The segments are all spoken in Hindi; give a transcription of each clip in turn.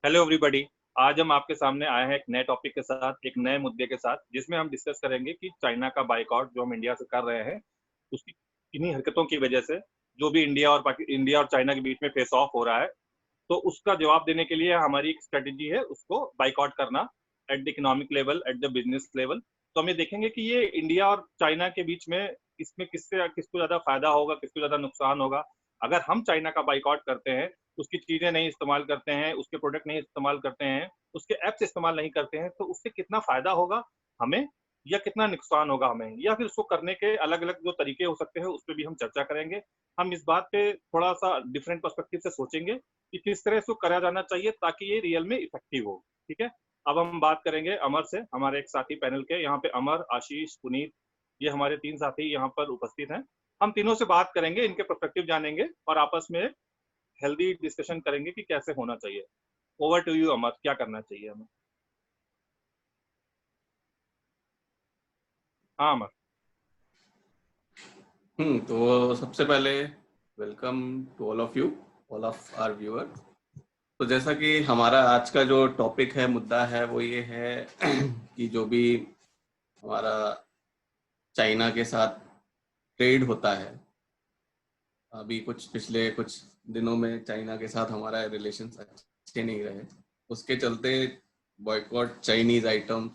Hello everybody. आज हम आपके सामने आए हैं एक नए टॉपिक के साथ, एक नए मुद्दे के साथ, जिसमें हम डिस्कस करेंगे कि चाइना का बाइकआउट जो हम इंडिया से कर रहे हैं, उसकी किन्हीं हरकतों की वजह से जो भी इंडिया और चाइना के बीच में फेस ऑफ हो रहा है, तो उसका जवाब देने के लिए हमारी एक स्ट्रेटेजी है उसको बाइकआउट करना at the economic level, at the business level. तो हम ये देखेंगे कि ये इंडिया और चाइना के बीच में इसमें किसको ज्यादा फायदा होगा, किसको ज्यादा नुकसान होगा। अगर हम चाइना का बाइकआउट करते हैं, उसकी चीजें नहीं इस्तेमाल करते हैं, उसके प्रोडक्ट नहीं इस्तेमाल करते हैं, उसके एप्स इस्तेमाल नहीं करते हैं, तो उससे कितना फायदा होगा हमें या कितना नुकसान होगा हमें, या फिर उसको करने के अलग अलग जो तरीके हो सकते हैं उस पर भी हम चर्चा करेंगे। हम इस बात पे थोड़ा सा डिफरेंट पर्सपेक्टिव से सोचेंगे कि किस तरह इसको करा जाना चाहिए ताकि ये रियल में इफेक्टिव हो। ठीक है। अब हम बात करेंगे अमर से, हमारे एक साथी पैनल के, यहाँ पे अमर, आशीष, पुनीत, ये हमारे तीन साथी यहाँ पर उपस्थित हैं। हम तीनों से बात करेंगे, इनके पर्सपेक्टिव जानेंगे और आपस में हेल्दी डिस्कशन करेंगे कि कैसे होना चाहिए। ओवर टू यू अमर, क्या करना चाहिए हमें? हाँ अमर। तो सबसे पहले welcome to all of you, all of our viewer. तो जैसा कि हमारा आज का जो टॉपिक है, मुद्दा है, वो ये है कि जो भी हमारा चाइना के साथ ट्रेड होता है, अभी पिछले कुछ दिनों में चाइना के साथ हमारा रिलेशंस अच्छे नहीं रहे। उसके चलते boycott Chinese item,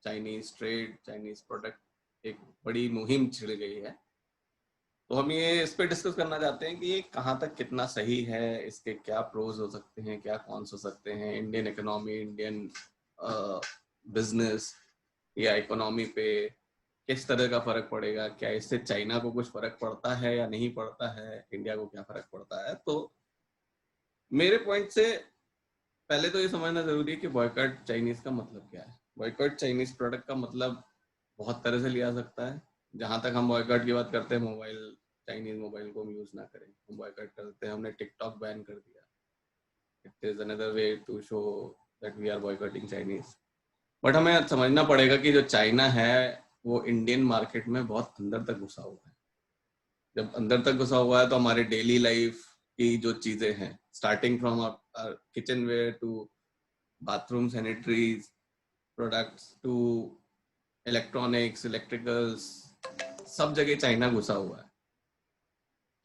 Chinese trade, Chinese product, एक बड़ी मुहिम छिड़ गई है। तो हम ये इस पे डिस्कस करना चाहते हैं कि ये कहाँ तक कितना सही है, इसके क्या प्रोज हो सकते हैं, क्या कॉन्स हो सकते हैं, इंडियन इकोनॉमी, इंडियन बिजनेस या इकोनॉमी पे किस तरह का फर्क पड़ेगा, क्या इससे चाइना को कुछ फर्क पड़ता है या नहीं पड़ता है, इंडिया को क्या फर्क पड़ता है। तो मेरे पॉइंट से पहले तो ये समझना जरूरी है कि बॉयकॉट चाइनीज का मतलब क्या है। बॉयकॉट चाइनीज प्रोडक्ट का मतलब बहुत तरह से लिया सकता है। जहां तक हम बॉयकॉट की बात करते हैं, मोबाइल, चाइनीज मोबाइल को हम यूज ना करें, हम बॉयकॉट करते हैं। हमने टिकटॉक बैन कर दिया, it is another way to show that we are boycotting Chinese. But हमें समझना पड़ेगा कि जो चाइना है वो इंडियन मार्केट में बहुत अंदर तक घुसा हुआ है। जब अंदर तक घुसा हुआ है तो हमारे डेली लाइफ की जो चीजें हैं, starting from kitchen ware to bathroom sanitaries products to electronics, electricals, सब जगह चाइना घुसा हुआ है।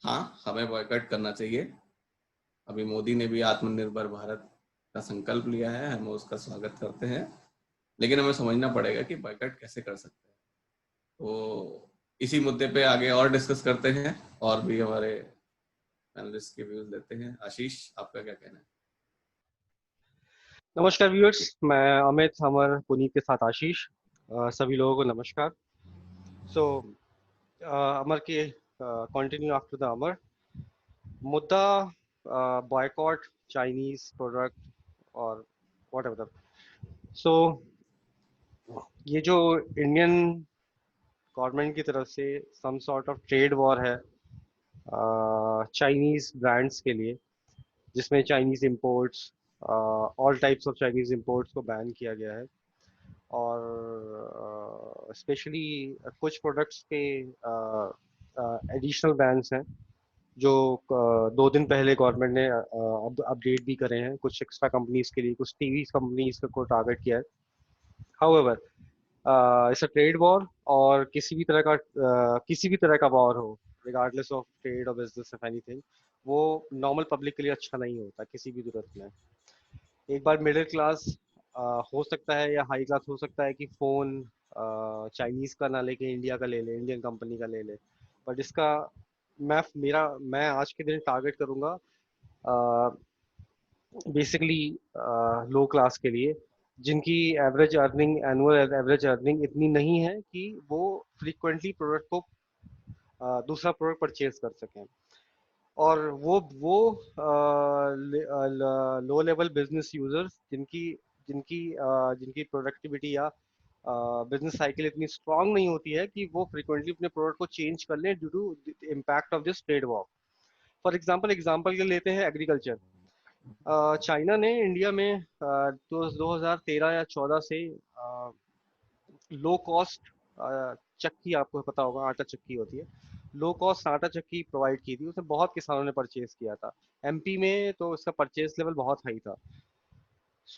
हाँ, हमें बॉयकॉट करना चाहिए। अभी मोदी ने भी आत्मनिर्भर भारत का संकल्प लिया है, हम उसका स्वागत करते हैं, लेकिन हमें समझना पड़ेगा कि बॉयकॉट कैसे कर सकते हैं। तो इसी मुद्दे पे आगे और डिस्कस करते हैं और भी हमारे पैनलिस्ट के व्यूज लेते हैं। आशीष, आपका क्या कहना है? नमस्कार व्यूअर्स, मैं अमित, अमर, पुनीत के साथ आशीष। सभी लोगों को नमस्कार। सो अमर के कंटिन्यू आफ्टर द अमर मुद्दा, बॉयकॉट चाइनीज प्रोडक्ट और व्हाट एवर। सो ये जो इंडियन गवर्नमेंट की तरफ से some sort of trade war है चाइनीज ब्रांड्स के लिए, जिसमें Chinese imports, all types of Chinese imports को बैन किया गया है। और स्पेशली कुछ प्रोडक्ट्स के एडिशनल बैंस हैं जो 2 दिन पहले गवर्नमेंट ने अपडेट भी करे हैं। कुछ एक्स्ट्रा कंपनीज के लिए, कुछ टीवी कंपनीज को टारगेट किया है। However, it's a trade war, और किसी भी तरह का वॉर हो, रिगार्डलेस ऑफ ट्रेड और बिजनेस ऑफ एनीथिंग, वो नॉर्मल पब्लिक के लिए अच्छा नहीं होता किसी भी सूरत में। एक बार मिडिल क्लास हो सकता है या हाई क्लास हो सकता है कि फ़ोन चाइनीज़ का ना लेके इंडिया का ले ले, इंडियन कंपनी का ले ले। बट इसका मैं आज के दिन टारगेट करूँगा बेसिकली लो क्लास के लिए, जिनकी average earning, annual average earning इतनी नहीं है कि वो फ्रीक्वेंटली प्रोडक्ट को दूसरा प्रोडक्ट परचेज कर सकें। और वो लो लेवल बिजनेस यूजर्स जिनकी जिनकी जिनकी प्रोडक्टिविटी या बिजनेस साइकिल इतनी स्ट्रांग नहीं होती है कि वो फ्रिक्वेंटली अपने प्रोडक्ट को चेंज कर लें due to impact of this trade war. For example के लेते हैं एग्रीकल्चर। चाइना ने इंडिया में तो 2013 या 14 से लो कॉस्ट चक्की, आपको पता होगा आटा चक्की होती है, लो कॉस्ट आटा चक्की प्रोवाइड की थी। उसने बहुत किसानों ने परचेज किया था। एमपी में तो इसका परचेज लेवल बहुत हाई था।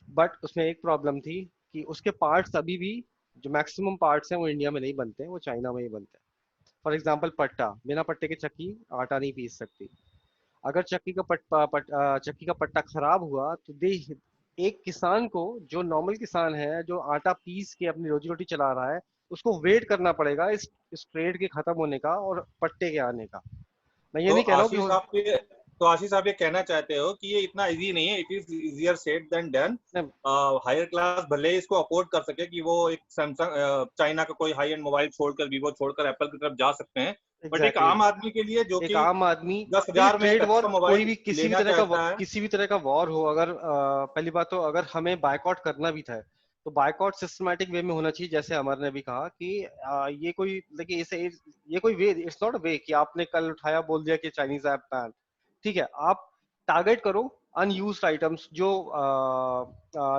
बट उसमें एक प्रॉब्लम थी कि उसके पार्ट्स अभी भी, जो मैक्सिमम पार्ट्स हैं वो इंडिया में नहीं बनते हैं, वो चाइना में ही बनते हैं। फॉर एग्जाम्पल पट्टा, बिना पट्टे के चक्की आटा नहीं पीस सकती। अगर चक्की का पट्टा खराब हुआ तो दे एक किसान को, जो नॉर्मल किसान है जो आटा पीस के अपनी रोजी रोटी चला रहा है, उसको वेट करना पड़ेगा इस ट्रेड के खत्म होने का और पट्टे के आने का। मैं ये तो नहीं कह रहा हूँ कि आशीष आप ये तो आशीष आप ये कहना चाहते हो कि ये इतना इजी नहीं है, it is easier said than done. नहीं, हायर क्लास भले ही इसको अफोर्ड कर सके कि वो एक सैमसंग चाइना का कोई हाई एंड मोबाइल छोड़कर, वीवो छोड़कर एप्पल की तरफ जा सकते हैं, बट एक एग्जैक्टली आम आदमी के लिए जो एक कि आम आदमी, देखिए 10,000 में एक ट्रेड वॉर, अच्छा कोई मोबाइल भी लेना चाहता है। किसी भी तरह का वॉर हो, अगर पहली बात तो अगर हमें बायकॉट करना भी था तो बायकॉट सिस्टमैटिक वे में होना चाहिए, जैसे अमर ने भी कहा कि ये कोई, देखिए इसे, ये कोई वे, इट्स नॉट अ वे कि आपने कल उठाया बोल दिया कि चाइनीज ऐप बैन। ठीक है, आप टारगेट करो अनयूज्ड आइटम्स, जो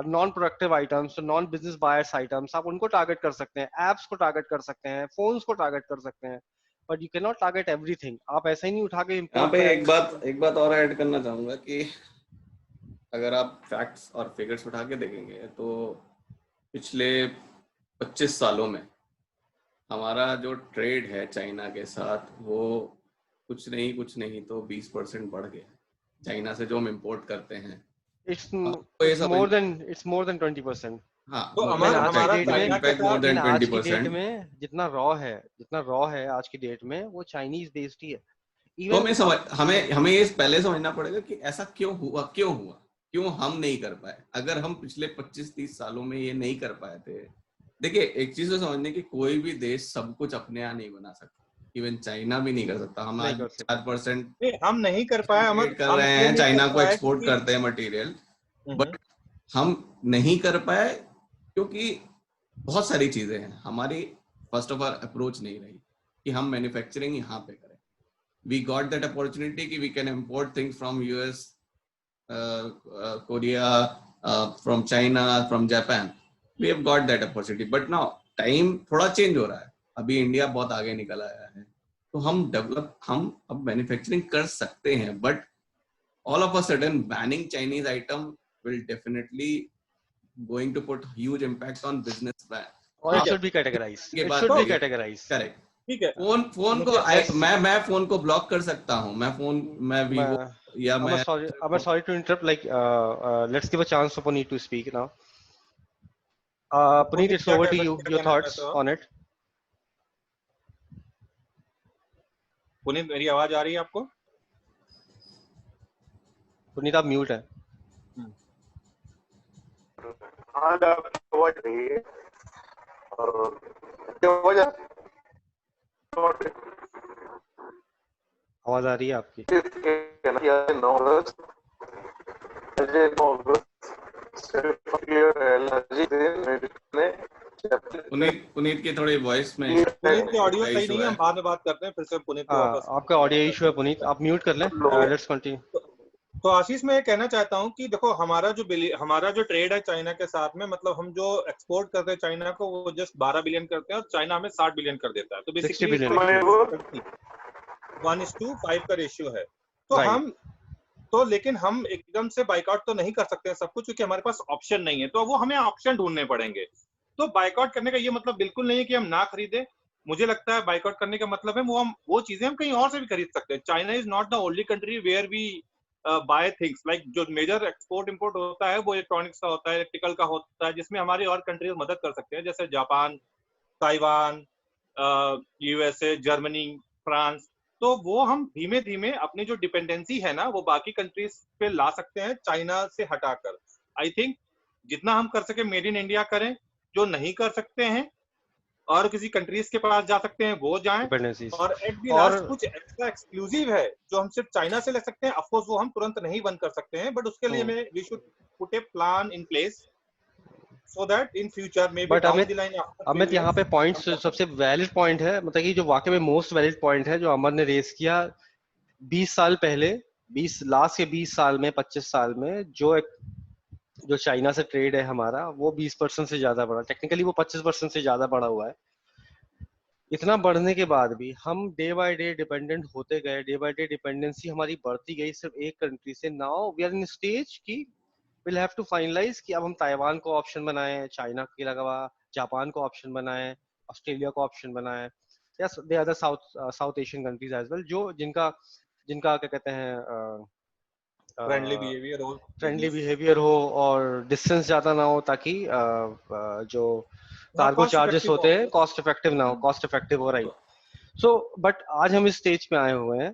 non productive items, non business buyers items, आप उनको टारगेट कर सकते हैं, एप्स को टारगेट कर सकते हैं, फोन्स को टारगेट कर सकते हैं, but you can not target everything. आप ऐसा ही नहीं उठा के यहाँ इम्पोर्ट पे कर। एक बात और ऐड करना चाहूंगा कि अगर आप फैक्ट्स और फिगर्स उठा के देखेंगे तो पिछले 25 सालों में हमारा जो ट्रेड है चाइना के साथ वो कुछ नहीं तो 20% बढ़ गया। चाइना से जो हम इम्पोर्ट करते हैं, इट्स आपको ये समझ, इट्स मोर देन 20%। हाँ, तो मोर लेकिन अमर आज की हमारा डेट में, चाइना के इनफैक्ट मोर साथ देन लेकिन आज की डेट 20%। में जितना रॉ है आज की डेट में, वो चाइनीज बेस्ड ही है। तो इवन अब हमें ये पहले समझना पड़ेगा कि ऐसा क्यों हुआ, क्यों हम नहीं कर पाए। अगर हम पिछले 25-30 सालों में ये नहीं कर पाए थे, देखिए एक चीज तो समझने की, कोई भी देश सब कुछ अपने यहाँ नहीं बना सकता, इवन चाइना भी नहीं कर सकता। हम नहीं आज कर सकता। 4% नहीं, हम नहीं कर पाए अमर, ट्रेड कर हम रहे इसलिए हैं, नहीं कर चाइना को पाए एक्सपोर्ट क्योंकि करते हैं मटेरियल, हम्म, बट हम नहीं कर पाए क्योंकि बहुत सारी चीजें हैं हमारी। फर्स्ट ऑफ ऑल अप्रोच नहीं रही कि हम मैन्युफैक्चरिंग यहाँ पे करें। we got that opportunity कि we can import things from US, Korea, from China, from Japan. We have got that opportunity, but now time थोड़ा चेंज हो रहा है। अभी इंडिया बहुत आगे निकल आया है, तो हम अब मैन्युफैक्चरिंग कर सकते हैं, but all of a sudden banning Chinese item will definitely going to put huge impact on business ban. और इट ठीक है, शुड बी कैटेगराइज, के इट बाद शुड तो बी कैटेगराइज। करेक्ट, ठीक है, फोन को मुझे लेट्स मैं फोन को ब्लॉक कर सकता हूँ, मैं वीवो मैं या मैं I'm sorry to interrupt, like let's give a chance for Puneet to speak now. Puneet, Puneet it's क्या over to कहना you, क्या your कहना thoughts चाहते हो? on it. पुनीत मेरी आवाज आ रही है आपको? पुनीत आप म्यूट है। आज आपकी आवाज रही है और आवाज आ रही है आपकी। पुनीत की थोड़ी वॉइस में पुनीत की ऑडियो सही इशू नहीं है, है। हम बाद में बात करते हैं, फिर से पुनीत को वापस। आपका ऑडियो इशू है पुनीत, आप म्यूट कर लें। Let's continue. तो आशीष मैं ये कहना चाहता हूँ कि देखो हमारा जो ट्रेड है चाइना के साथ में, मतलब हम जो एक्सपोर्ट करते हैं चाइना को वो जस्ट 12 बिलियन करते हैं और चाइना हमें 60 बिलियन कर देता है, तो 60 बेसिकली बिलियन 1:5 का रेशियो है। तो राइट। हम तो लेकिन हम एकदम से बाइकआउट तो नहीं कर सकते हैं सब कुछ, क्योंकि हमारे पास ऑप्शन नहीं है, तो वो हमें ऑप्शन ढूंढने पड़ेंगे। तो बाइकआउट करने का ये मतलब बिल्कुल नहीं है कि हम ना खरीदे। मुझे लगता है बाइकआउट करने का मतलब है वो चीजें हम कहीं और से भी खरीद सकते हैं। China is not the only country where we buy things, like जो मेजर एक्सपोर्ट इंपोर्ट होता है वो इलेक्ट्रॉनिक्स का होता है, इलेक्ट्रिकल का होता है, जिसमें हमारी और कंट्रीज मदद कर सकते हैं, जैसे Japan, Taiwan, USA, Germany, France. तो वो हम धीमे धीमे अपनी जो डिपेंडेंसी है ना वो बाकी कंट्रीज पे ला सकते हैं चाइना से हटाकर। आई थिंक जितना हम कर सके मेड इन इंडिया करें, जो नहीं कर सकते हैं और किसी कंट्रीज के पास जा सकते हैं वो जाएं, डिपेंडेंसीज। और एट दी और लास्ट कुछ एक्स्ट्रा एक्सक्लूसिव है जो हम सिर्फ चाइना से ले सकते हैं। ऑफ कोर्स वो हम तुरंत नहीं बंद कर सकते हैं, बट उसके लिए we should put a plan in place so that in future maybe but down the अमित, लाइन आफ्टर 3 यहाँ years पे पॉइंट सबसे वैलिड पॉइंट है, मतलब कि जो वाकई में मोस्ट वैलिड पॉइंट है जो अमर ने रेस किया। 20 साल पहले, 20 लास्ट के 20 साल में, 25 साल में जो चाइना से ट्रेड है हमारा, वो 20% से ज्यादा बढ़ा। टेक्निकली वो 25% से ज्यादा बढ़ा हुआ है। इतना बढ़ने के बाद भी हम डे बाय डे डिपेंडेंट होते गए, डे बाय डे डिपेंडेंसी हमारी बढ़ती गई सिर्फ एक कंट्री से। Now we are in stage की we'll have to finalize कि अब हम ताइवान को ऑप्शन बनाएं, चाइना के अलावा जापान को ऑप्शन बनाएं, ऑस्ट्रेलिया को ऑप्शन बनाएं, yes there are the South Asian countries as well, जो जिनका जिनका क्या कहते हैं फ्रेंडली बिहेवियर हो, फ्रेंडली बिहेवियर हो और डिस्टेंस ज्यादा ना हो, ताकि जो कार्गो चार्जेस होते हैं कॉस्ट इफेक्टिव ना हो, कॉस्ट इफेक्टिव हो रही। सो बट आज हम इस स्टेज पे आए हुए हैं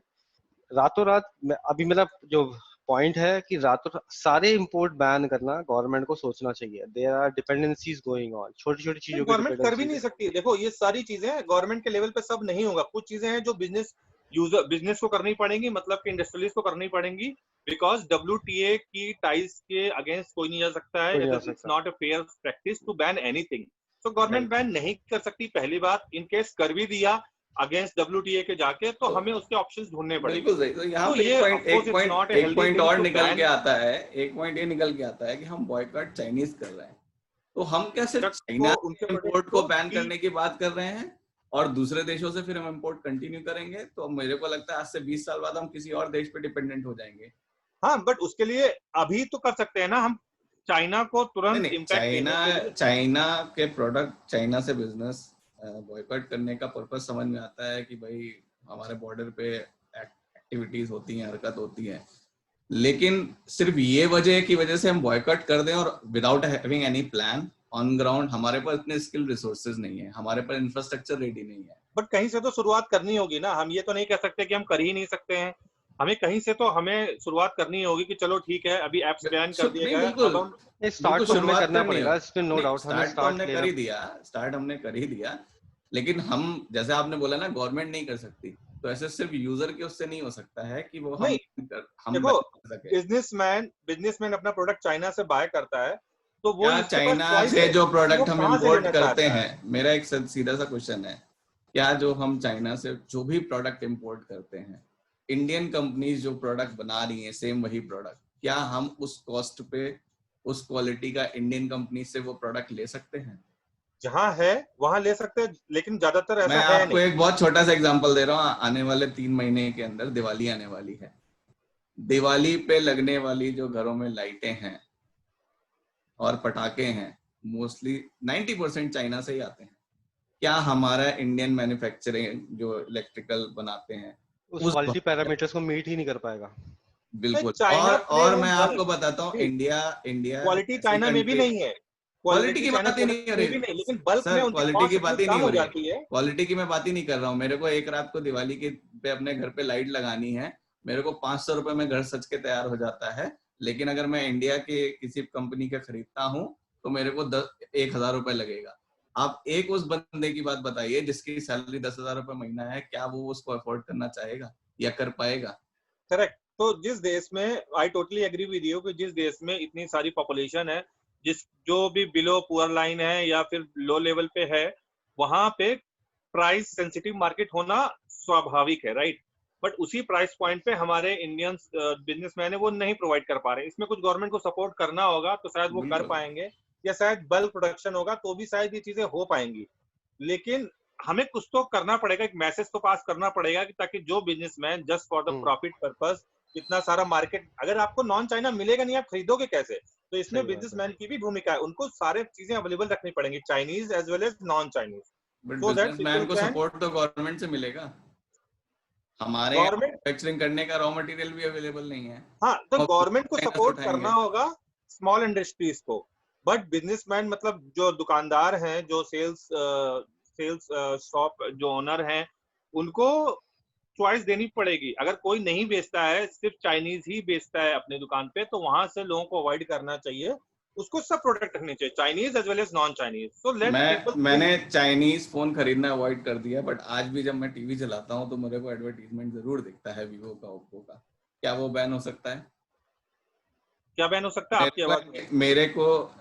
रातों रात। अभी मेरा जो पॉइंट है कि रातों रात सारे इंपोर्ट बैन करना गवर्नमेंट को सोचना चाहिए। There are dependencies going on, छोटी छोटी चीजों की गवर्नमेंट कर भी नहीं सकती। देखो ये सारी चीजें गवर्नमेंट के लेवल पे सब नहीं होगा, कुछ चीजें हैं जो बिजनेस को करनी पड़ेंगी, मतलब कि इंडस्ट्रियलिस्ट को करनी पड़ेंगी, बिकॉज WTA की टाइज के अगेंस्ट कोई नहीं जा सकता है। It's not a fair practice to ban anything. So government ban नहीं कर सकती, पहली बात। इन केस कर भी दिया अगेंस्ट WTA के जाके, तो हमें उसके ऑप्शंस ढूंढने पड़ेंगे। बिल्कुल सही। तो यहाँ पे एक पॉइंट और निकल के आता है, एक पॉइंट ये निकल के आता है कि हम बॉयकॉट चाइनीज कर रहे हैं, तो हम कैसे चाइना इंपोर्ट को बैन करने की बात कर रहे हैं और दूसरे देशों से फिर हम इंपोर्ट कंटिन्यू करेंगे? तो मेरे को लगता है आज से 20 साल बाद हम किसी और देश पे डिपेंडेंट हो जाएंगे। हाँ, बट उसके लिए अभी तो कर सकते हैं ना हम, चाइना को तुरंत इम्पैक्ट। चाइना के प्रोडक्ट, चाइना से बिजनेस बॉयकॉट करने का पर्पस समझ में आता है कि भाई हमारे बॉर्डर पे एक्टिविटीज होती हैं, हरकत होती है, लेकिन सिर्फ ये वजह की वजह से हम बॉयकॉट कर दें और without having any plan on ground, हमारे पास इतने स्किल रिसोर्सेज नहीं है, हमारे पास इंफ्रास्ट्रक्चर रेडी नहीं है। बट कहीं से तो शुरुआत करनी होगी ना। हम ये तो नहीं कह सकते कि हम कर ही नहीं सकते हैं, हमें कहीं से तो हमें शुरुआत करनी होगी कि चलो ठीक है अभी एप्स बैन कर दिए गए, अब हम स्टार्ट तो हमें करना पड़ेगा, इसमें नो डाउट। स्टार्ट हमने कर ही दिया, स्टार्ट हमने कर ही दिया, लेकिन हम जैसे आपने बोला ना गवर्नमेंट नहीं कर सकती, तो ऐसे सिर्फ यूजर के उससे नहीं हो सकता है कि वो हम देखो बिजनेसमैन अपना प्रोडक्ट चाइना से बाय करता है, तो वो चाइना से जो प्रोडक्ट हम इंपोर्ट करते हैं, मेरा एक सीधा सा क्वेश्चन है, क्या जो हम चाइना से जो भी प्रोडक्ट इंपोर्ट करते हैं, इंडियन कंपनीज जो प्रोडक्ट बना रही हैं सेम वही प्रोडक्ट, क्या हम उस कॉस्ट पे उस क्वालिटी का इंडियन कंपनी से वो प्रोडक्ट ले सकते हैं? जहां है वहां ले सकते हैं, लेकिन ज्यादातर ऐसा है नहीं। मैं आपको एक बहुत छोटा सा एग्जांपल दे रहा हूँ। आने वाले 3 महीने के अंदर दिवाली आने वाली है। दिवाली पे लगने वाली जो घरों में लाइटें हैं और पटाखे हैं, मोस्टली 90% चाइना से ही आते हैं। क्या हमारा इंडियन मैन्युफैक्चरिंग जो इलेक्ट्रिकल बनाते हैं उस क्वालिटी पैरामीटर्स को मीट ही नहीं कर पाएगा? बिल्कुल। और मैं आपको बताता हूँ, इंडिया क्वालिटी चाइना में भी नहीं है, क्वालिटी की बात ही नहीं हो रही, लेकिन बल्क में उनकी क्वालिटी की बात ही नहीं हो जाती है। क्वालिटी की मैं बात ही नहीं कर रहा हूँ। मेरे को एक रात को दिवाली के पे अपने घर पे लाइट लगानी है, मेरे को 500 रुपए में घर सज के तैयार हो जाता है, लेकिन अगर मैं इंडिया के किसी कंपनी का खरीदता हूँ तो मेरे को 1,000 रुपए लगेगा। आप एक उस बंदे की बात बताइए जिसकी सैलरी 10,000 रुपए महीना है, क्या वो उसको अफोर्ड करना चाहेगा या कर पाएगा? करेक्ट। तो जिस देश में, I totally agree with you, कि जिस देश में इतनी सारी पॉपुलेशन है, जो भी बिलो पुअर लाइन है या फिर लो लेवल पे है, वहां पे प्राइस सेंसिटिव मार्केट होना स्वाभाविक है, राइट। बट उसी प्राइस पॉइंट पे हमारे इंडियन बिजनेसमैन है वो नहीं प्रोवाइड कर पा रहे। इसमें कुछ गवर्नमेंट को सपोर्ट करना होगा तो शायद वो कर पाएंगे, या शायद बल्क प्रोडक्शन होगा तो भी शायद ये चीजें हो पाएंगी। लेकिन हमें कुछ तो करना पड़ेगा, एक मैसेज तो पास करना पड़ेगा कि ताकि जो businessman just for the profit purpose इतना सारा मार्केट, अगर आपको नॉन चाइना मिलेगा नहीं, आप खरीदोगे कैसे? तो इसमें बिजनेसमैन की भी भूमिका है, उनको सारे चीजें अवेलेबल रखनी पड़ेंगी, Chinese as well as non Chinese. तो बिजनेसमैन को सपोर्ट तो गवर्नमेंट से मिलेगा, हमारे मैन्युफैक्चरिंग करने का रॉ मटेरियल भी अवेलेबल नहीं है। हाँ, तो गवर्नमेंट को सपोर्ट करना होगा स्मॉल इंडस्ट्रीज को, बट बिजनेसमैन मतलब जो दुकानदार हैं, जो सेल्स शॉप जो ओनर हैं, उनको चॉइस देनी पड़ेगी। अगर कोई नहीं बेचता है, सिर्फ चाइनीज ही बेचता है अपनी दुकान पे, तो वहां से लोगों को अवॉइड करना चाहिए, उसको सब प्रोडक्ट रखने चाहिए, Chinese as well as non Chinese. So मैंने चाइनीज फोन खरीदना अवॉइड कर दिया, बट आज भी जब मैं टीवी चलाता हूँ तो मेरे को एडवर्टाइजमेंट जरूर दिखता है वीवो का, ओप्पो का। क्या वो बैन हो सकता है? क्या बैन हो सकता है? आपकी आवाज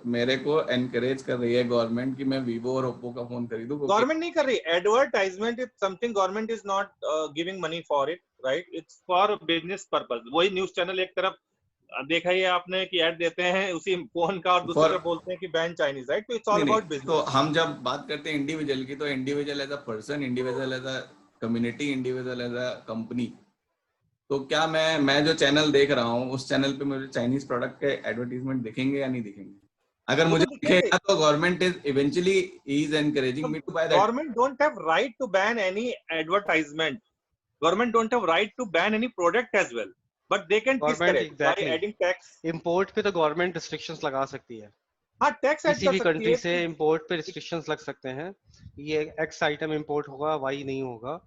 मेरे को एनकरेज कर रही है गवर्नमेंट कि मैं वीवो और ओप्पो का फोन खरीदूं। गवर्नमेंट नहीं कर रही, advertisement is something government is not giving money for it, right. It's for business purpose. वही न्यूज चैनल एक तरफ देखा ही आपने कि ऐड देते हैं उसी फोन का, और दूसरी तरफ बोलते हैं कि बैन चाइनीज, राइट। तो इट्स ऑल अबाउट बिजनेस। तो हम जब बात करते हैं इंडिविजुअल की, तो individual as a person, individual as a community, individual as a company, तो क्या मैं जो चैनल देख रहा हूँ उस चैनल पे मुझे चाइनीज प्रोडक्ट के एडवर्टीजमेंट दिखेंगे या नहीं दिखेंगे? अगर वो मुझे तो दिखेंगे। दिखेगा तो government is eventually is encouraging me to buy that. Government don't have right to ban any advertisement. Government don't have right to ban any product as well, but they can government discourage by exactly adding tax. Import पे तो गवर्नमेंट रिस्ट्रिक्शंस लगा सकती है, हाँ, टैक्स ऐड किसी कर भी सकती कंट्री है से कि इंपोर्ट पे रिस्ट्रिक्शंस लग सकते हैं, ये एक्स आइटम इंपोर्ट होगा, वाई नहीं होगा।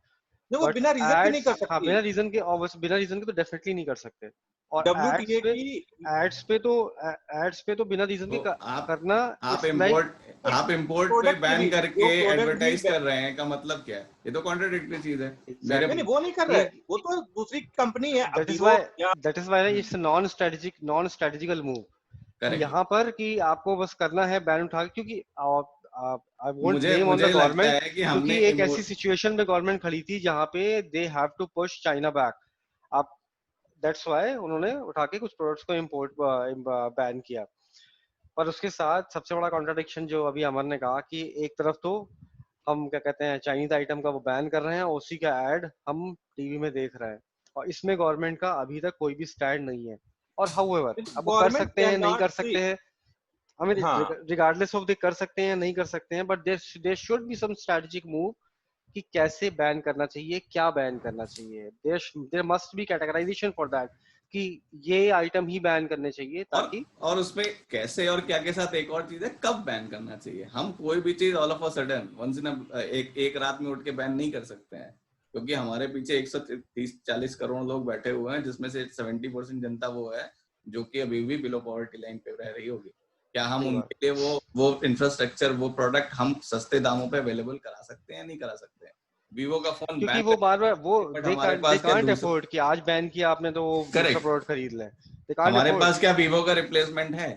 वो बट बिना रीजन के नहीं एड्स, कर हाँ सकती। बिना रीजन के, और बिना रीजन के तो डेफिनेटली नहीं कर सकते। और एड्स WTA पे, की एड्स पे तो एड्स पे तो बिना रीजन तो के करना आप इट्स लाइक इम्पोर्ट पे प्रोडक्ट की बैन भी, करके जो प्रोडक्ट भी एडवर्टाइज कर रहे हैं का मतलब क्या है? ये तो कॉन्ट्राडिक्टरी चीज है। मेरे नहीं, वो नहीं कर रहे, वो तो दूसरी कंपनी है, दैट इज Vivo व्हाई या that is why it's non strategical move कि करेक्ट। यहाँ पर कि आपको बस करना है बैन उठा के, क्योंकि आई वोंट मुझे ब्लेम ऑन द मुझे लगता गवर्नमेंट, है कि क्योंकि हमने एक ऐसी सिचुएशन में गवर्नमेंट खड़ी थी जहाँ पे they have to push China back. आप दैट्स व्हाई उन्होंने उठा के कुछ प्रोडक्ट्स को इम्पोर्ट बैन किया। पर उसके साथ सबसे बड़ा कॉन्ट्रडिक्शन जो अभी अमर ने कहा कि एक तरफ तो हम क्या कहते हैं चाइनीज आइटम का वो बैन कर रहे हैं, उसी का एड हम टीवी में देख रहे हैं, और इसमें गवर्नमेंट का अभी तक कोई भी स्टैंड नहीं है। और हाउएवर अब वो कर गवर्नमेंट सकते हैं, कैन नहीं नॉट कर सी। सकते हैं, हमें हाँ, रिगार्डलेस ऑफ दे कर सकते हैं, नहीं कर सकते हैं, but there should be some strategic move कि कैसे बैन करना चाहिए, क्या बैन करना चाहिए। There must be categorisation for that कि ये आइटम ही बैन करने चाहिए, ताकि और उसमें कैसे और क्या के साथ एक और चीज है, कब बैन करना चाहिए। हम कोई भी चीज all of a sudden once in एक रात में उठ के बैन नहीं कर सकते हैं, क्योंकि हमारे पीछे 130-40 करोड़ लोग बैठे हुए हैं, जिसमें से 70% जनता वो है जो कि अभी भी बिलो पॉवर्टी लाइन पे रह रही होगी। क्या हम सही बात। उनके लिए वो इंफ्रास्ट्रक्चर, वो प्रोडक्ट हम सस्ते दामों पे अवेलेबल करा सकते हैं? नहीं करा सकते हैं। वीवो का फोन क्योंकि बैन वो बार बार वो बट दे हमारे पास क्या कांट दूसरा, अफोर्ड कि आज बैन किया आपने तो वो दूसरा करेक्ट, प्रोडक्ट खरीद लें, दे कांट हमारे अफोर्ड। पास क्या वीवो का रिप्लेसमेंट है?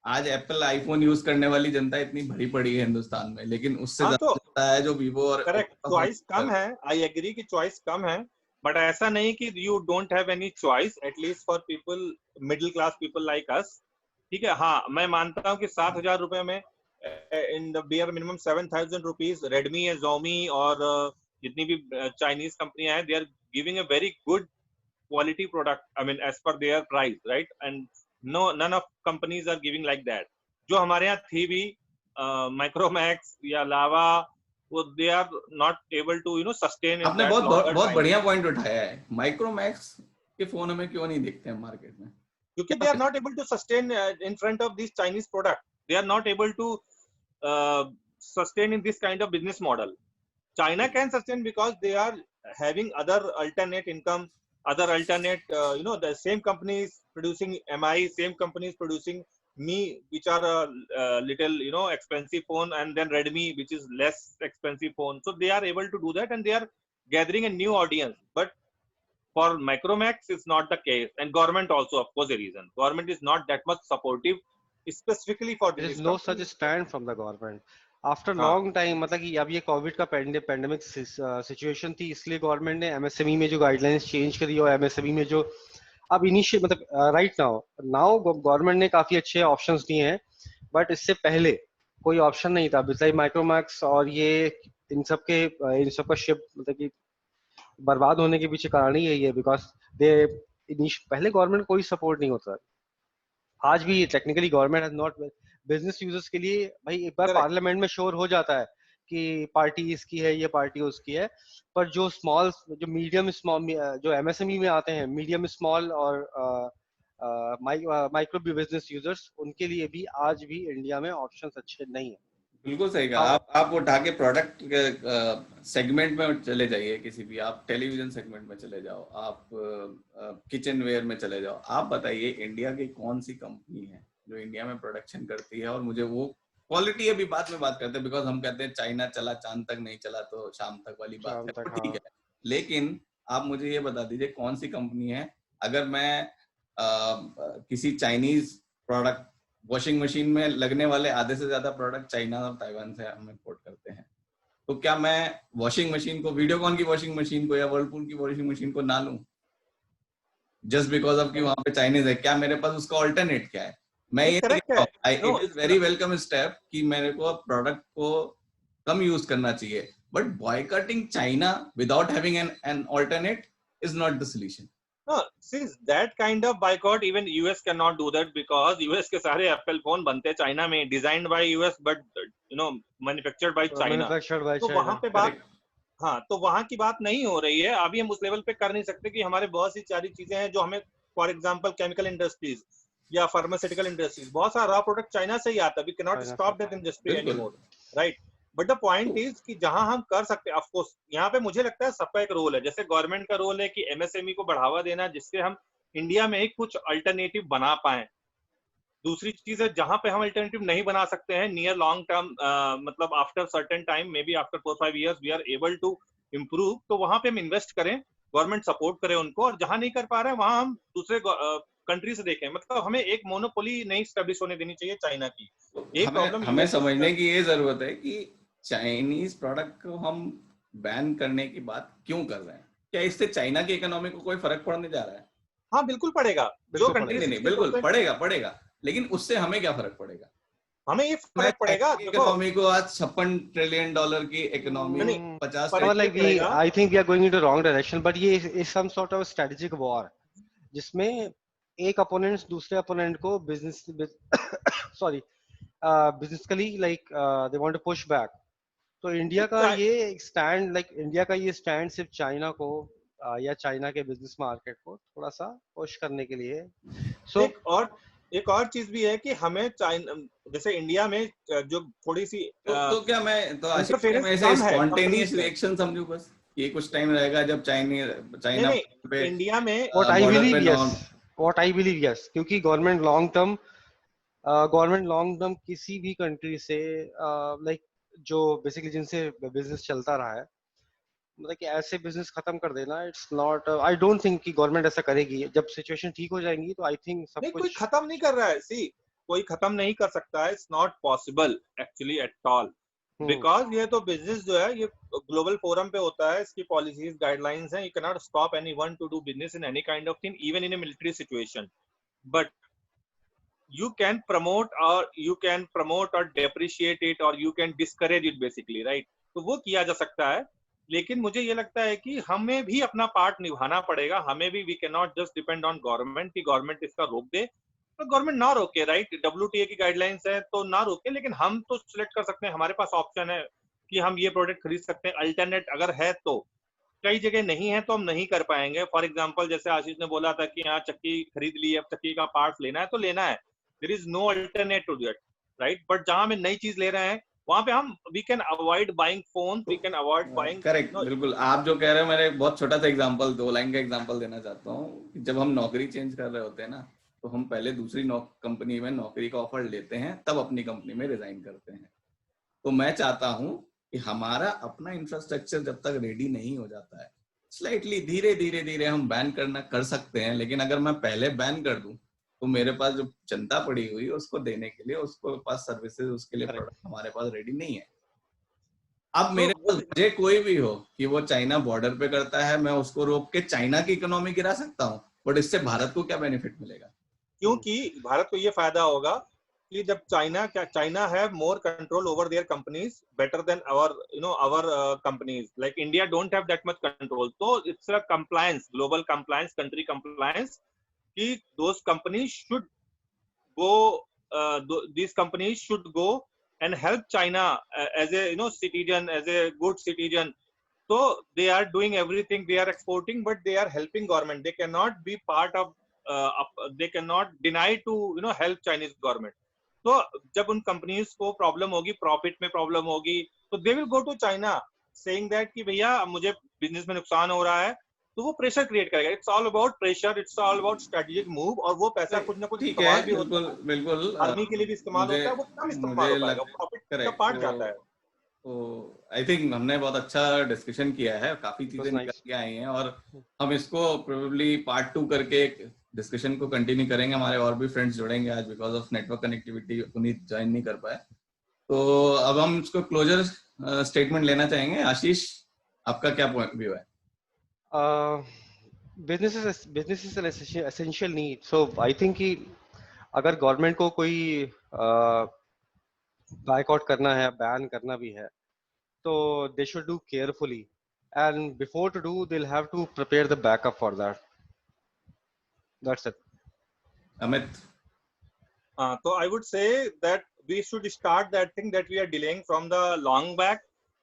आज एप्पल आईफोन यूज करने वाली जनता इतनी भरी पड़ी है हिंदुस्तान में, लेकिन उससे हाँ, ज्यादा तो जनता है जो वीवो और करेक्ट, ओप्पो का फोन चॉइस कम है, आई एग्री कि चॉइस कम है, बट ऐसा नहीं कि you don't have any choice, at least for people, middle class people like us. ठीक है, हाँ, मैं मानता हूँ कि 7,000 रुपए में in the bare minimum 7,000 rupees Redmi है, Xiaomi और जितनी भी चाइनीज कंपनियां हैं, they are giving a very good quality product, I mean as per their price, right? And no, none of companies are giving like that. जो हमारे यहाँ थी भी माइक्रोमैक्स या लावा, वो they are not able to sustain in आपने दैट लॉन्गर बहुत टाइम, बढ़िया पॉइंट उठाया है। माइक्रोमैक्स के फोन हमें क्यों नहीं दिखते हैं मार्केट में? क्योंकि they are not able to sustain in front of this Chinese product, they are not able to sustain in this kind of business model. China can sustain because they are having other alternate income, other alternate, the same companies producing MI, same companies producing Mi, which are a little, expensive phone, and then Redmi, which is less expensive phone. So they are able to do that, and they are gathering a new audience. But for Micromax, it's not the case. And government also, of course, a reason. Government is not that much supportive, specifically for there this is no such company. Stand from the government after हाँ, लॉन्ग टाइम। मतलब कि अब ये कोविड का पेंडेमिक सिचुएशन थी, इसलिए गवर्नमेंट ने एमएसएमई में जो गाइडलाइंस चेंज करी, और एमएसएमई में जो अब इनिशियल मतलब राइट नाउ गवर्नमेंट ने काफी अच्छे ऑप्शंस दिए हैं, बट इससे पहले कोई ऑप्शन नहीं था। बिसाइड माइक्रोमैक्स और ये इन सब का शिप मतलब कि बर्बाद होने के पीछे कारण ही यही है, बिकॉज दे पहले गवर्नमेंट कोई सपोर्ट नहीं होता। आज भी technically government has not, business users के लिए भाई एक बार correct. पार्लियामेंट में शोर हो जाता है कि पार्टी इसकी है, ये पार्टी उसकी है, पर जो स्मॉल, जो मीडियम स्मॉल, जो एमएसएमई में आते हैं, मीडियम स्मॉल और माइक्रो बिजनेस यूजर्स, उनके लिए भी आज भी इंडिया में ऑप्शंस अच्छे नहीं है। बिल्कुल सही कहा। आप उठा के प्रोडक्ट के सेगमेंट में चले जाइए, किसी भी, आप टेलीविजन सेगमेंट में चले जाओ, आप किचन वेयर में चले जाओ, आप बताइए इंडिया की कौन सी कंपनी है जो इंडिया में प्रोडक्शन करती है? और मुझे वो क्वालिटी अभी बाद में बात करते हैं, बिकॉज हम कहते हैं चाइना चला चांद तक, नहीं चला तो शाम तक वाली बात है, हाँ। ठीक है। लेकिन आप मुझे ये बता दीजिए कौन सी कंपनी है, अगर मैं किसी चाइनीज प्रोडक्ट, वॉशिंग मशीन में लगने वाले आधे से ज्यादा प्रोडक्ट चाइना और ताइवान से हम इंपोर्ट करते हैं, तो क्या मैं वॉशिंग मशीन को, वीडियोकॉन की वॉशिंग मशीन को या वर्लपूल की वॉशिंग मशीन को ना लूं जस्ट बिकॉज ऑफ कि वहां पे चाइनीज है? क्या मेरे पास उसका ऑल्टरनेट क्या है? मैं ये नहीं कहता हूं, it is very welcome step कि मेरे को प्रोडक्ट को कम यूज करना चाहिए, but boycotting China without having an alternate is not the solution. No, since that kind of boycott, even US cannot do that because US के सारे एप्पल फोन बनते हैं चाइना में, designed by US but manufactured by China. Manufactured by तो वहां चाइना। पे बात, हाँ, तो वहां की बात नहीं हो रही है अभी। हम उस लेवल पे कर नहीं सकते कि हमारे बहुत सी सारी चीजें हैं जो हमें, फॉर एग्जांपल केमिकल इंडस्ट्रीज या फार्मास्यूटिकल इंडस्ट्रीज, बहुत सारा रॉ प्रोडक्ट चाइना से ही आता है। We can not China stop से। दैट इंडस्ट्री एनी बिल्कुल। More, right? But the point is कि जहां हम कर सकते हैं, ऑफकोर्स यहाँ पे मुझे लगता है सबका एक रोल है। जैसे गवर्नमेंट का रोल है कि एमएसएमई को बढ़ावा देना, जिससे हम इंडिया में ही कुछ अल्टरनेटिव बना पाए। दूसरी चीज है जहां पे हम अल्टरनेटिव नहीं बना सकते हैं नियर लॉन्ग टर्म, मतलब after certain time, maybe after 4-5 years we are able to improve, तो वहां पे हम इन्वेस्ट करें, गवर्नमेंट सपोर्ट करे उनको। और जहां नहीं कर पा रहे हैं वहां हम दूसरे कंट्री से देखें। मतलब हमें एक मोनोपोली नहीं स्टैब्लिश होने देनी चाहिए चाइना की। तो एक हमें प्रॉब्लम हमें यूएस समझने की ये जरूरत है कि चाइनीज प्रोडक्ट को हम बैन करने की बात क्यों कर रहे हैं? क्या इससे चाइना की इकोनॉमी को कोई फर्क पड़ने जा रहा है? हाँ बिल्कुल पड़ेगा। जो बिल्कुल नहीं कंट्री नहीं नहीं, बिल्कुल पड़ेगा, लेकिन उससे हमें क्या फर्क पड़ेगा? हमें ये मैं फर्क पड़ेगा। चाइना की देखो, इकोनॉमी को आज $56 ट्रिलियन की इकोनॉमी, नहीं, 50 फर्क Well, ये like we, पड़ेगा। I think we are going into wrong direction, but ये is some sort of strategic war, जिसमें एक अपोनेंट दूसरे अपोनेंट को business sorry businessly like they want to push back. तो इंडिया का चा- ये स्टैंड, लाइक इंडिया का ये स्टैंड सिर्फ चाइना को या चाइना के बिजनेस मार्केट को थोड़ा सा पुश करने के लिए। सो एक और चीज भी है कि हमें चाइना, जैसे इंडिया में जो थोड़ी सी तो क्या मैं तो आशीष, क्या इंटरफेरेंस मैं ऐसे कम है स्पॉन्टेनियस कंपनीज में। रिएक्शन समझू बस? ये कुछ टाइम रहेगा जब नहीं चाइना नहीं, पे इंडिया में व्हाट आई बॉर्डर बिलीव, पे yes, non what I believe, yes, क्योंकि गवर्नमेंट लॉन्ग टर्म किसी भी कंट्री से लाइक जो बेसिकली जिनसे बिजनेस चलता रहा है, मतलब कि ऐसे बिजनेस खत्म कर देना, it's not, I don't think कि गवर्नमेंट ऐसा करेगी। जब सिचुएशन ठीक हो जाएंगी तो आई थिंक सब नहीं, कोई कुछ। खत्म नहीं कर रहा है। सी, कोई खत्म नहीं कर सकता है। It's not possible actually at all, because ये तो बिजनेस जो है ये ग्लोबल फोरम पे होता है, इसकी पॉलिसीज गाइडलाइंस हैं। You can not stop anyone to do business in any kind of thing, even in a military situation. But you can promote or depreciate it or you can discourage it basically, right? तो वो किया जा सकता है। लेकिन मुझे ये लगता है कि हमें भी अपना पार्ट निभाना पड़ेगा। हमें भी, we can not just depend on government कि गवर्नमेंट इसका रोक दे। तो गवर्नमेंट ना रोके, राइट? WTA की गाइडलाइंस है तो ना रोके, लेकिन हम तो सिलेक्ट कर सकते हैं। हमारे पास ऑप्शन है कि हम ये प्रोडक्ट खरीद सकते हैं, अल्टरनेट अगर है तो। कई जगह नहीं है तो हम नहीं कर पाएंगे। फॉर एग्जाम्पल जैसे आशीष ने बोला था कि यहाँ चक्की खरीद ली, अब चक्की का पार्ट लेना है तो लेना है, there is no alternate to that, right? But जहां हम नई चीज ले रहे हैं वहां पे हम, we can avoid buying phone, we can avoid buying. Correct, बिल्कुल। आप जो कह रहे हो, मैंने एक बहुत छोटा सा एग्जांपल, 2 लाइन का एग्जांपल देना चाहता हूँ। जब हम नौकरी चेंज कर रहे होते हैं ना, तो हम पहले दूसरी कंपनी में नौकरी का ऑफर लेते हैं, तब अपनी कंपनी में रिजाइन करते हैं। तो मैं चाहता हूँ कि हमारा अपना इंफ्रास्ट्रक्चर जब तक रेडी नहीं हो जाता है, स्लाइटली धीरे धीरे धीरे हम बैन कर सकते हैं। लेकिन अगर मैं पहले बैन कर दूं तो मेरे पास जो जनता पड़ी हुई है उसको देने के लिए, उसको पास सर्विसेज, उसके लिए प्रोडक्ट हमारे पास रेडी नहीं है। अब मेरे पास बजट कोई भी हो कि वो चाइना बॉर्डर पे करता है, मैं उसको रोक के चाइना की इकोनॉमी गिरा सकता हूँ, बट इससे भारत को क्या बेनिफिट मिलेगा? क्योंकि भारत को ये फायदा होगा कि जब China have more control over their companies better than our companies, like India don't have that much control. तो it's a compliance, global compliance, country compliance, कि those companies should go, these companies should go and help China as a citizen, as a good citizen. So they are doing everything, they are exporting, but they are helping government. They cannot be part of, they cannot deny to help Chinese government. तो जब उन कंपनीज को प्रॉब्लम होगी, प्रॉफिट में प्रॉब्लम होगी, तो they will go to China saying that कि भैया मुझे बिजनेस में नुकसान हो रहा है। तो वो प्रेशर क्रिएट करेगा। It's all about pressure, it's all about strategic move. और वो पैसा कुछ ना कुछ ठीक है, इस्तेमाल भी होता बिल्कुल है, बिल्कुल। आर्मी के लिए भी इस्तेमाल मुझे होता है, वो कम इस्तेमाल मुझे हो पाएगा, लग प्रॉफिट का करेक्ट। पार्ट जाता है। तो आई थिंक हमने बहुत अच्छा डिस्कशन किया है, काफी It was चीजें निकल nice. के आई हैं, और हम इसको प्रोबेबली पार्ट 2 करके एक डिस्कशन को कंटिन्यू करेंगे। हमारे और भी फ्रेंड्स जुड़ेंगे आज, because of network connectivity Puneet join नहीं कर पाए। तो अब हम इसको क्लोजर स्टेटमेंट लेना चाहेंगे। आशीष, आपका क्या पॉइंट व्यू है? Business is an essential need, so I think कि अगर गवर्नमेंट को कोई बायकॉट करना है, बैन करना भी है, तो they should do carefully, and before to do they'll have to prepare the backup for that. That's it. Amit. So I would say that we should start that thing that we are delaying from the long back.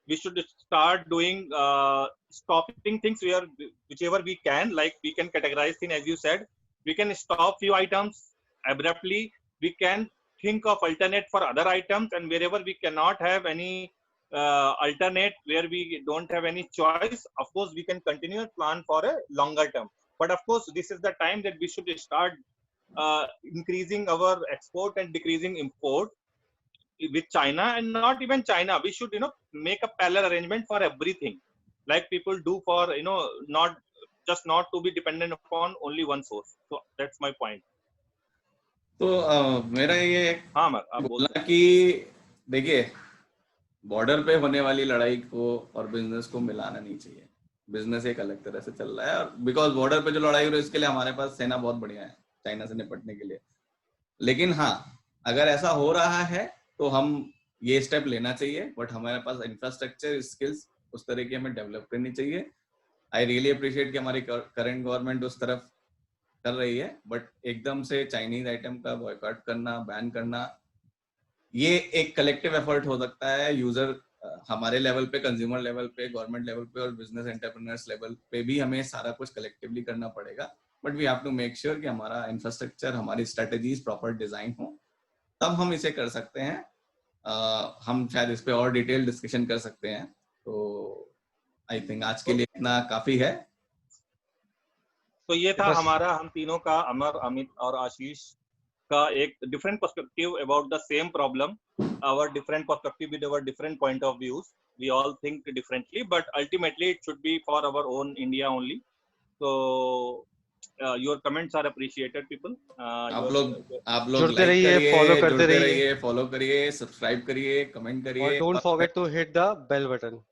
We should start doing stopping things where whichever we can, like we can categorize things as you said. We can stop few items abruptly. We can think of alternate for other items, and wherever we cannot have any alternate, where we don't have any choice, of course we can continue plan for a longer term. But of course, this is the time that we should start increasing our export and decreasing import with China, and not even China. We should, make a parallel arrangement for everything, like people do for, not to be dependent upon only one source. So that's my point. तो मेरा ये हाँ मर आप बोल बोलना कि देखिए, बॉर्डर पे होने वाली लड़ाई को और बिजनेस को मिलाना नहीं चाहिए. बिजनेस एक अलग तरह से चल रहा है, और बिकॉज बॉर्डर पे जो लड़ाई हो रही है इसके लिए हमारे पास सेना बहुत बढ़िया है चाइना से निपटने के लिए. लेकिन हाँ, अगर ऐसा हो रहा है तो हम ये स्टेप लेना चाहिए, बट हमारे पास इंफ्रास्ट्रक्चर स्किल्स उस तरह की हमें डेवलप करनी चाहिए. आई रियली अप्रिशिएट कि हमारी करंट गवर्नमेंट उस तरफ कर रही है, बट एकदम से चाइनीज आइटम का बॉयकॉट करना, बैन करना, ये एक कलेक्टिव एफर्ट हो सकता है. यूजर हमारे लेवल पे, कंज्यूमर लेवल पे, गवर्नमेंट लेवल पे और बिजनेस एंटरप्रेन्योर्स लेवल पे भी हमें सारा कुछ कलेक्टिवली करना पड़ेगा. But we have to make sure कि हमारा इंफ्रास्ट्रक्चर, हमारी स्ट्रेटेजीज प्रॉपर डिजाइन हो, तब हम इसे कर सकते हैं. हम शायद इस पे और डिटेल डिस्कशन कर सकते हैं. तो आई थिंक आज के लिए इतना काफी है. तो ये था हमारा, हम तीनों का, अमर, अमित और आशीष का एक different perspective about the same problem. Our different perspective with our different point of views. We all think differently, but ultimately it should be for our own India only. So your comments are appreciated, people. आप लोग जुड़ते रहिए, फॉलो करते रहिए, सब्सक्राइब करिए, कमेंट करिए. और don't forget to hit the bell button.